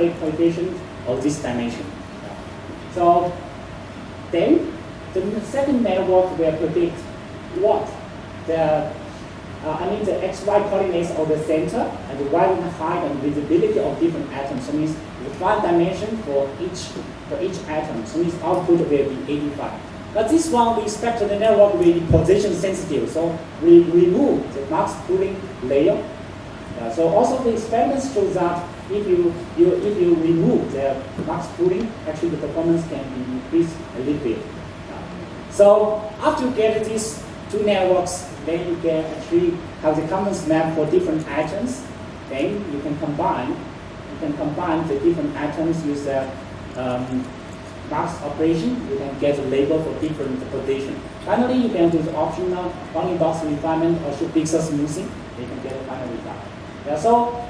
temporary coefficient of this dimension. So then the second network will predict what the the xy coordinates of the center and the y height and visibility of different atoms. So means the 1 dimension for each atom. So means output will be 85. But this one we expect the network will be position sensitive. So we remove the max pooling layer. So also the experiments show that if you remove the max pooling, actually the performance can be increased a little bit. So after you get these two networks, then you can actually have the confidence map for different atoms. Then you can combine the different atoms with the max operation. You can get a label for different position. Finally, you can do the optional bounding box refinement or pixel smoothing. You can get a final result. Yeah, so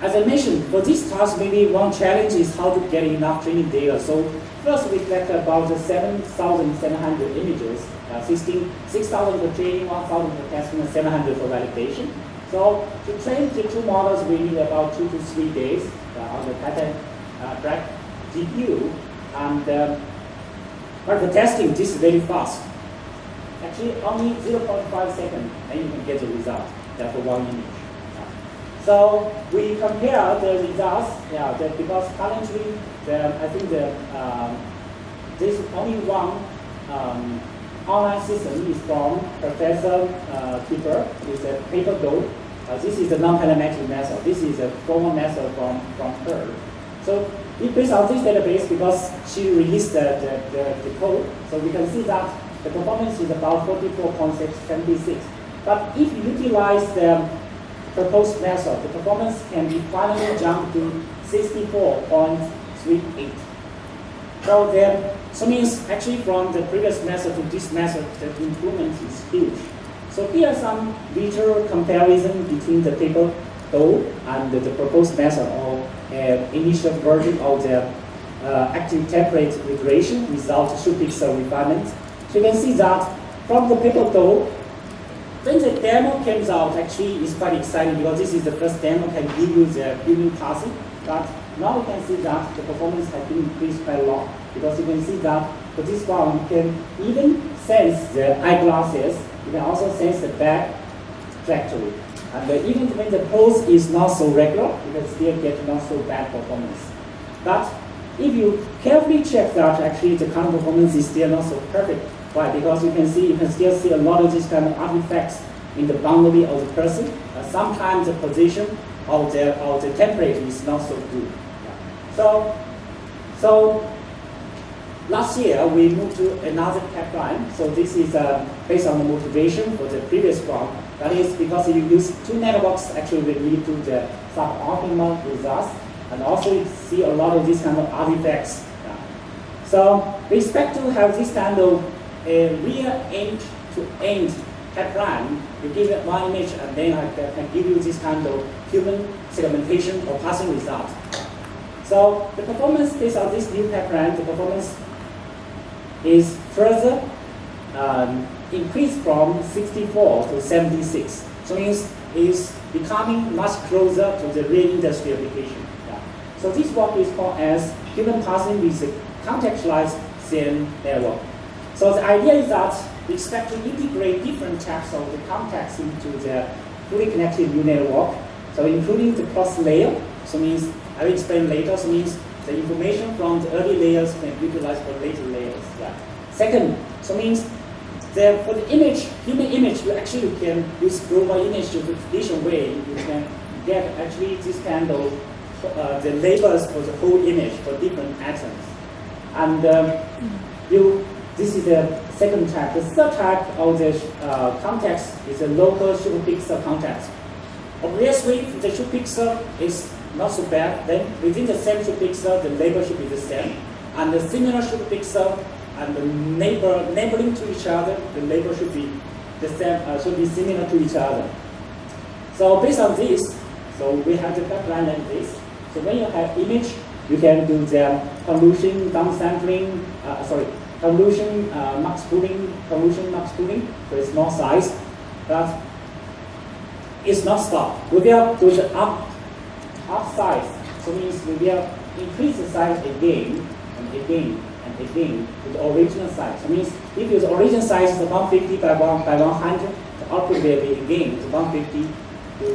as I mentioned, for this task, maybe one challenge is how to get enough training data. So first we collect about 7,700 images, 6,000 for training, 1,000 for testing, and 700 for validation. So to train the two models, we need about 2 to 3 days on the pattern track GPU. And but for testing, this is very fast. Actually, only 0.5 seconds, and you can get the result for one image. So we compare the results, because currently I think there's only one online system is from Professor Cooper. It's a paper gold. This is the non-parametric method. This is a formal method from her. So it based on this database because she released the code. So we can see that the performance is about 44.76. But if you utilize the proposed method, the performance can be finally jumped to 64.38. So means actually from the previous method to this method, the improvement is huge. So here are some visual comparison between the paper goal and the proposed method or initial version of the active template iteration without Shuicheng refinement. So you can see that from the paper goal, when the demo comes out, actually it's quite exciting because this is the first demo can give you the building passing. But now you can see that the performance has been increased quite a lot because you can see that for this one you can even sense the eyeglasses. You can also sense the back trajectory. And even when the pose is not so regular, you can still get not so bad performance. But if you carefully check that actually the current performance is still not so perfect. Why? Because you can still see a lot of these kind of artifacts in the boundary of the person. Sometimes the position of the template is not so good. So last year we moved to another pipeline. So this is based on the motivation for the previous one. That is because you use two networks actually will lead to the suboptimal results, and also you see a lot of these kind of artifacts. So we expect to have this kind of a real end-to-end pipeline. You give it one image and then I can give you this kind of human segmentation or passing result. So the performance based on this new pipeline, the performance is further increased from 64 to 76. So means it's becoming much closer to the real industry application. So this work is called as human passing with a contextualized CN network. So the idea is that we expect to integrate different types of the context into the fully connected neural network. So including the cross layer, so means I will explain later, so means the information from the early layers can be utilized for later layers. Second, so means for the image, human image, you can use global image to the traditional way. You can get actually this kind of the labels for the whole image for different atoms. And this is the second type. The third type of the context is a local Shuicheng context. Obviously, if the Shuicheng is not so bad, then within the same Shuicheng, the label should be the same. And the similar Shuicheng and the neighboring to each other, the label should be the same, should be similar to each other. So based on this, so we have the pipeline like this. So when you have image, you can do the convolution downsampling, convolution max pooling, for a small size, but it's not stopped. We will do the up size. So means we will increase the size again and again and again to the original size. That means if the original size is 150 by 100, the output will be again 150 to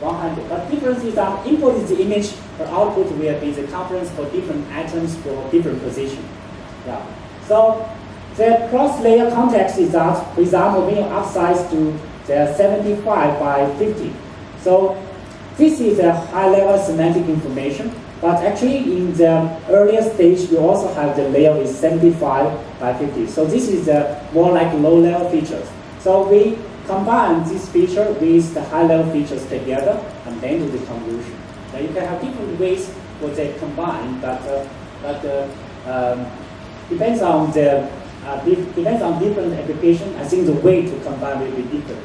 100. But difference is that input is the image, but output will be the confidence for different atoms for different position. Yeah. So the cross-layer context is that, for example, when you upsize to the 75 by 50. So this is a high-level semantic information, but actually in the earlier stage, you also have the layer is 75 by 50. So this is more like low-level features. So we combine this feature with the high-level features together, and then do the convolution. Now you can have different ways for they combine, but depends on different application. I think the way to combine will be different.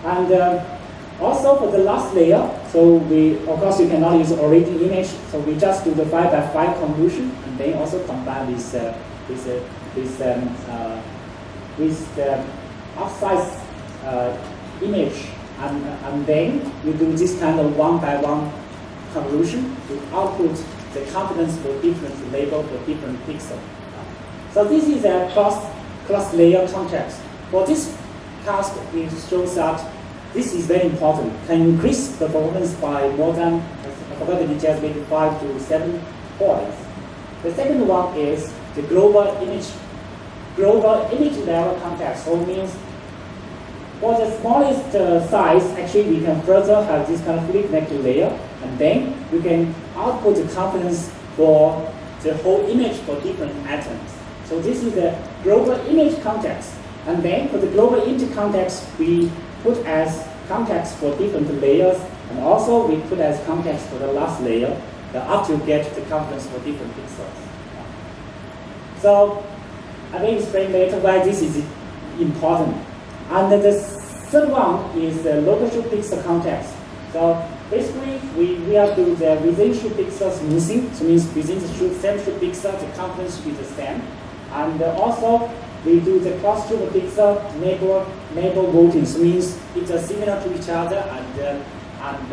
And also for the last layer, so of course you cannot use original image, so we just do the 5 by 5 convolution, and then also combine with the upsize image, and then you do this kind of 1 by 1 convolution to output the confidence for different label for different pixels. So this is a cross-layer context. For this task, it shows that this is very important. Can increase the performance by more than, I forgot the details, maybe 5 to 7 points. The second one is the global image level context. So it means for the smallest size, actually we can further have this kind of fully connected layer, and then we can output the confidence for the whole image for different atoms. So this is the global image context. And then for the global image context, we put as context for different layers, and also we put as context for the last layer, after you get the confidence for different pixels. So I will explain later why this is important. And the third one is the local shoe pixel context. So basically, we are doing the within shoe pixel smoothing, so means within the same shoe pixel, the confidence should be the same. And also, we do the cross shoe pixel neighbor voting, so means it's similar to each other and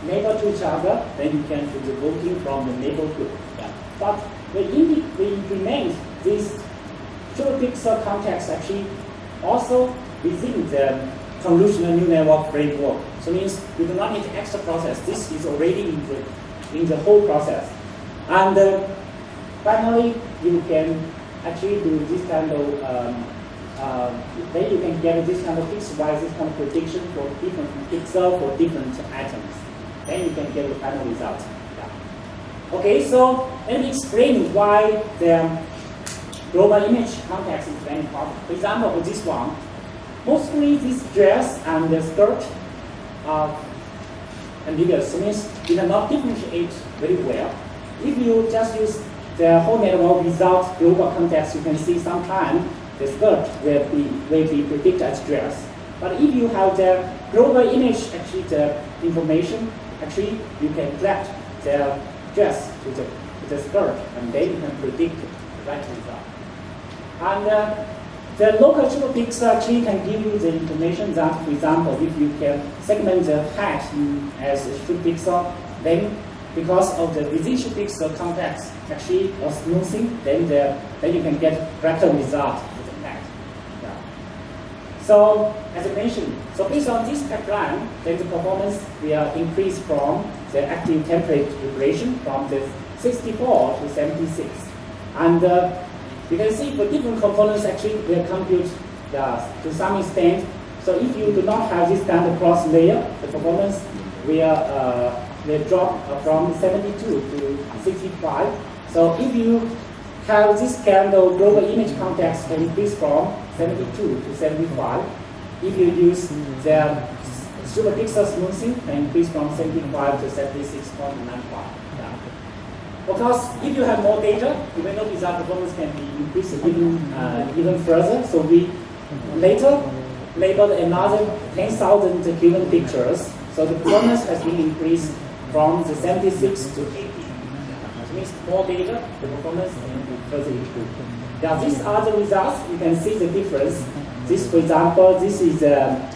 neighbor to each other, then you can do the voting from the neighborhood. Yeah. But we implement this shoe pixel context actually also within the convolutional neural network framework. So it means you do not need extra process. This is already in the whole process. And finally, you can actually do this kind of, then you can get this kind of fixed-wise, this kind of prediction for different pixels for different atoms. Then you can get the final result. Yeah. Okay, so let me explain why the global image context is very important. For example, for this one, mostly this dress and the skirt are ambiguous. So means you cannot differentiate very well. If you just use the whole network without global context, you can see sometimes the skirt will be predicted as dress. But if you have the global image, actually the information, actually you can collect the dress to the skirt, and then you can predict the right result. And the local triple pixel actually can give you the information that, for example, if you can segment the hat as a triple pixel, then because of the within pixel context actually or smoothing, then you can get better result with the hat. Yeah. So as I mentioned, so based on this pipeline, then the performance will increase from the active template duration from the 64 to 76. And you can see for different components actually will compute to some extent. So if you do not have this kind of cross layer, the performance will drop from 72 to 65. So if you have this kind of global image context can increase from 72 to 75. If you use the super pixel smoothing, can increase from 75 to 76.95. Of course, if you have more data, you may notice that performance can be increased even further. So we later labeled another 10,000 given pictures. So the performance has been increased from the 76 to 80. Which means more data, the performance can be further improved. Now these are the results. You can see the difference. This, for example, this is a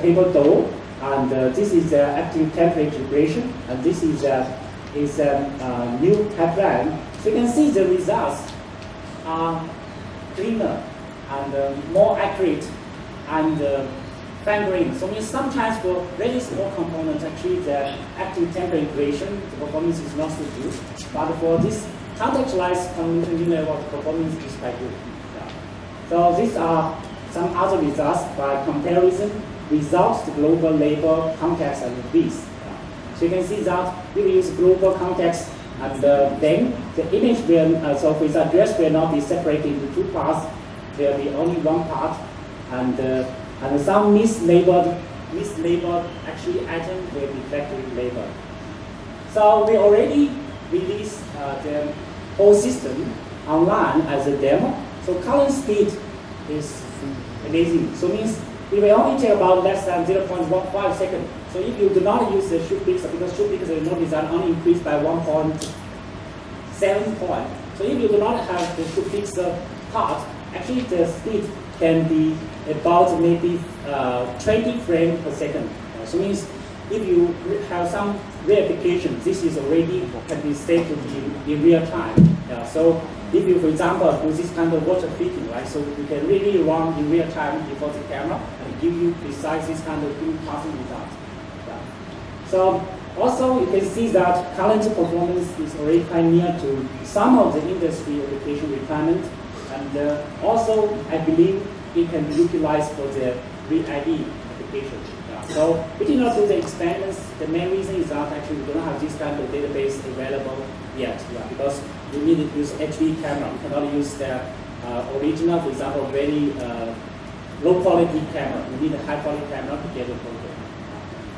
paper dough, and this is active template duration, and this is is a new pipeline. So you can see the results are cleaner and more accurate and fine-grained. So means sometimes for very small components, actually the active template integration, the performance is not so good. But for this contextualized convolutional neural network, performance is quite good. Yeah. So these are some other results by comparison, results, the global label, context, and these. Yeah. So you can see that if we use global context, and then the image will, so for the address will not be separated into two parts. There will be only one part, and some mislabeled actually item will be correctly labeled. So we already released the whole system online as a demo. So current speed is amazing. So means it will only take about less than 0.15 seconds. So if you do not use the Shuicheng, because Shuicheng is no design only increased by 1.7 point. So if you do not have the Shuicheng part, actually the speed can be about maybe 20 frames per second. So means if you have some verification, this is already can be saved in real time. So if you, for example, do this kind of water fitting, right? So you can really run in real time before the camera and give you precise this kind of passing result. So also you can see that current performance is already quite near to some of the industry application requirement, and also I believe it can be utilized for the Read ID application. So we did not do the experiments. The main reason is that actually we don't have this kind of database available yet, because we need to use HD camera. We cannot use the original, for example, very low quality camera. We need a high quality camera to get the photo.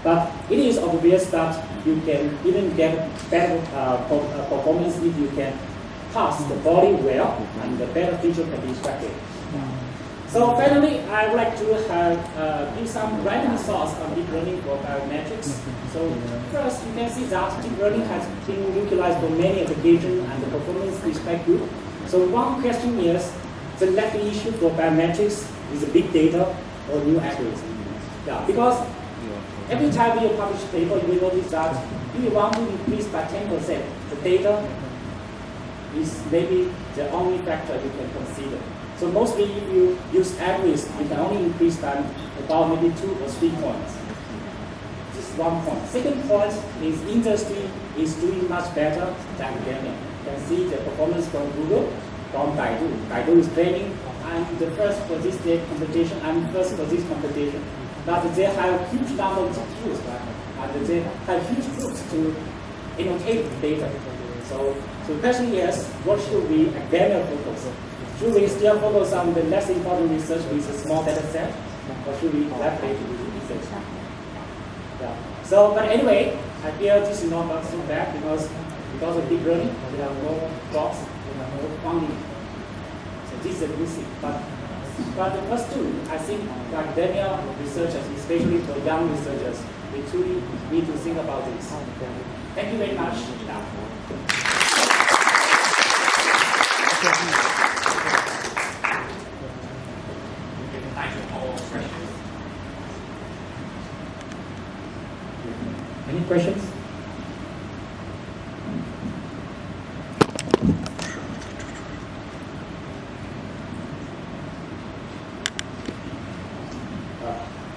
But it is obvious that you can even get better performance if you can pass the body well, and the better feature can be extracted. So finally, I would like to give some random thoughts on deep learning for biometrics. So first, you can see that deep learning has been utilized for many applications and the performance is quite good. So one question is, the left issue for biometrics is big data or new algorithm. Yeah, because every time you publish a paper, you will notice that if you want to increase by 10%, the data is maybe the only factor you can consider. So mostly if you use averages, you can only increase by about maybe 2 or 3 points. This is one point. Second point is industry is doing much better than academia. You can see the performance from Google, from Baidu. Baidu is claiming, I'm the first for this competition, I'm first for this competition. But they have a huge number of GPUs, right? And they have huge groups to annotate data. So the question is, what should we academia focus on? Should we still focus on the less important research with a small data set, or should we collaborate with research? Yeah. So, but anyway, I feel this is not so bad because of deep learning, we have more jobs, we have more funding. So this is a good thing. But the first two, I think the academia researchers, especially for young researchers, we truly need to think about this. Thank you very much. Any questions?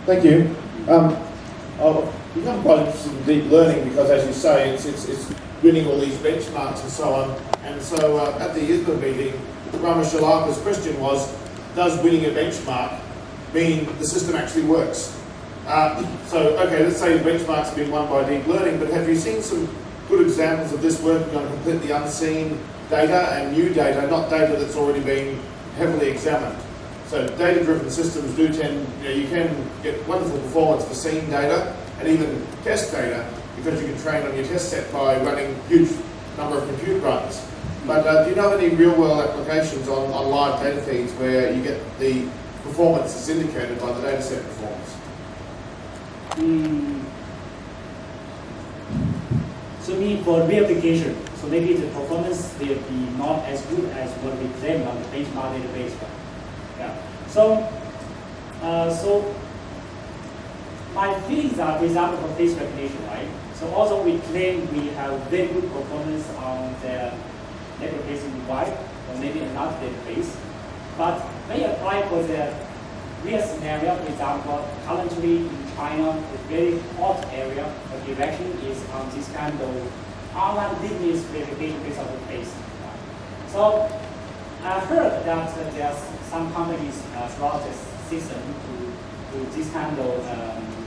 Thank you. I've become quite interested in deep learning because, as you say, it's winning all these benchmarks and so on. And so at the ISMA meeting, Ramesh Shalaka's question was, does winning a benchmark mean the system actually works? So, okay, let's say benchmarks have been won by deep learning, but have you seen some good examples of this working on completely unseen data and new data, not data that's already been heavily examined? So data-driven systems do tend, you can get wonderful performance for seen data and even test data because you can train on your test set by running huge number of compute runs. But do you know of any real-world applications on live data feeds where you get the performance that's indicated by the data set performance? So maybe for reapplication, so maybe the performance will be not as good as what we claim on the benchmark database. Yeah. So my feelings are, for example, for face recognition, right? So also we claim we have very good performance on the database wide, or maybe another database. But when you apply for the real scenario, for example, currently in China, a very hot area of direction is on this kind of online business verification based on the face. So I heard that there's some companies throughout the system to do this kind of,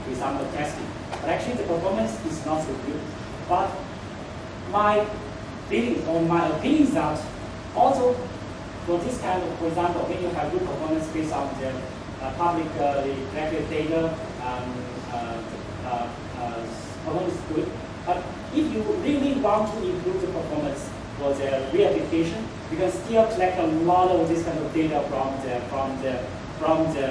for example, testing. But actually the performance is not so good. But my feeling or my opinion is that also for this kind of, for example, when you have good performance based on the public collected data, performance is good. But if you really want to improve the performance for the real application, you can still collect a lot of this kind of data from the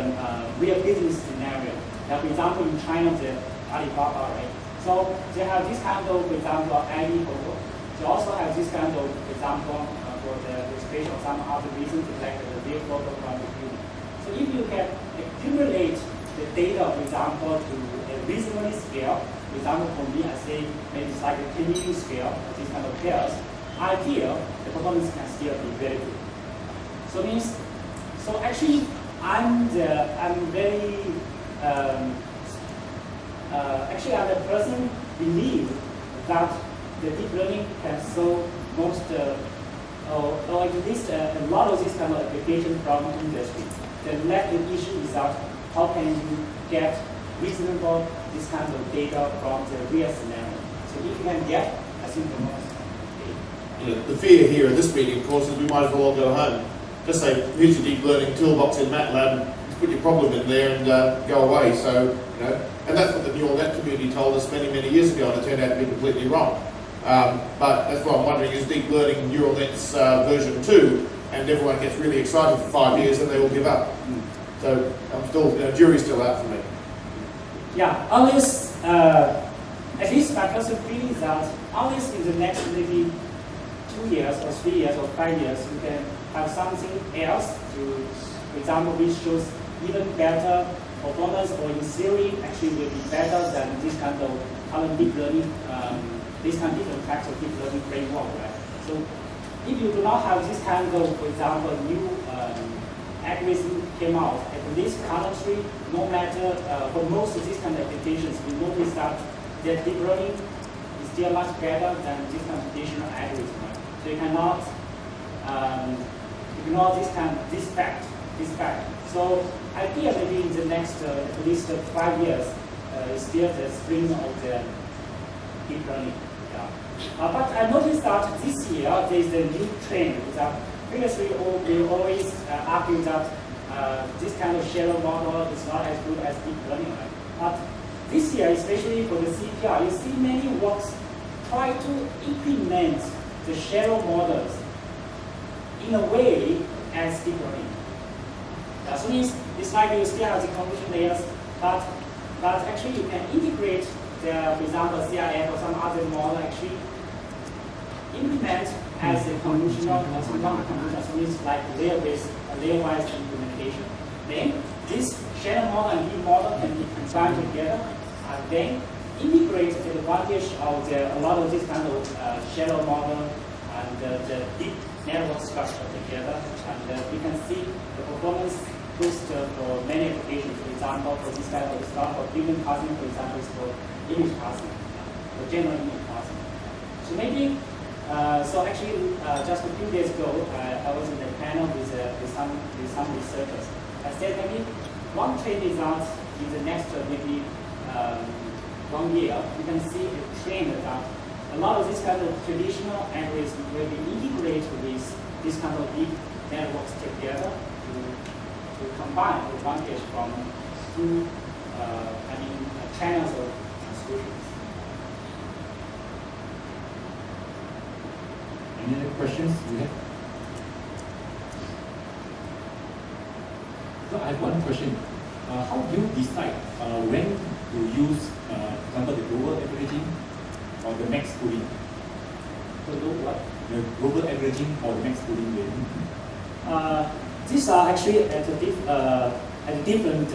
real business scenario. Now, for example, in China, the Alibaba, right? So they have this kind of, for example, ID photo. They also have this kind of, for example, for the registration or some other reason to collect the real photo from the human. So if you can accumulate the data, for example, to a reasonable scale, for example, for me, I say maybe it's like a 10 million scale of this kind of pairs, I feel the performance can still be very good. So means, so actually, I'm very, actually I'm the person believe that the deep learning can solve most, or at least a lot of this kind of application from industry. The lack of issue is that how can you get reasonable this kind of data from the real scenario. So if you can get, I think the most. The fear here in this meeting, of course, is we might as well all go home. Just say, here's your deep learning toolbox in MATLAB, put your problem in there and go away. So, you know, and that's what the neural net community told us many, many years ago, and it turned out to be completely wrong. But that's what I'm wondering, is deep learning neural nets version 2, and everyone gets really excited for 5 years and they all give up. So I'm still, jury's still out for me. Yeah, unless, at least my personal feeling is that unless in the next maybe 2 years or 3 years or 5 years, you can have something else to, for example, which shows even better performance, or in theory actually will be better than this kind of current deep learning, this kind of different types of deep learning framework, right? So if you do not have this kind of, for example, new algorithm came out, at least currently, no matter for most of these kind of applications, we notice that the deep learning is still much better than this kind of traditional algorithm. Right? So you cannot ignore this fact. So I feel maybe in the next at least 5 years, is still the spring of the deep learning. Yeah. But I noticed that this year there is a new trend. That previously we always argue that this kind of shallow model is not as good as deep learning. Right? But this year, especially for the CPR, you see many works try to implement the shallow models in a way as deep learning. So means it's like you still have the convolution layers, but actually you can integrate the, for example, CRF or some other model actually implement as a convolutional or some non-convolutional. So means like layer-wise implementation. Then this shallow model and deep model can be combined together, and then integrate the advantage of a lot of this kind of shallow model and the deep network structure together, and we can see the performance boost for many applications. For example, for this kind of stuff, for human parsing, for example, is for image parsing, for general image parsing. So maybe, so actually, just a few days ago, I was in a panel with some researchers. I said maybe one trend is that in the next maybe 1 year, you can see a trend that a lot of this kind of traditional algorithms will be integrated with this kind of deep networks together to combine the advantage from two, channels of solutions. Any other questions you have? So I have one question. How do you decide when to use, for example, the global averaging or the max pooling? To do what? The global averaging or the max pooling way? These are actually at different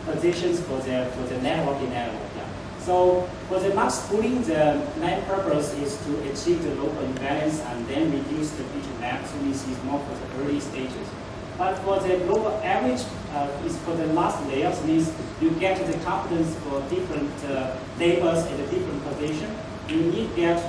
positions for the networking network. Yeah. So for the max pooling, the main purpose is to achieve the local imbalance and then reduce the feature map. So this is more for the early stages. But for the global average, is for the last layers, means you get the confidence for different labels at a different position. You need to get,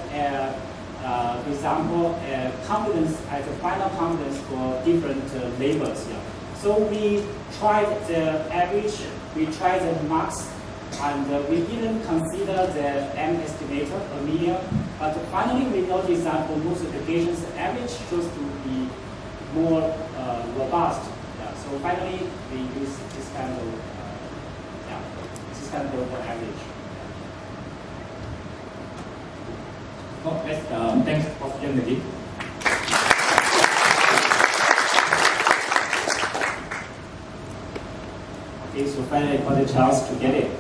for example, confidence as a final confidence for different labels. Yeah. So we tried the average, we tried the max, and we didn't consider the M estimator, a median. But finally, we noticed that for most applications, the average shows to be more robust. Yeah. So finally, we use this kind of average. Oh, let's thanks for again. Okay, so finally I got a chance to get it.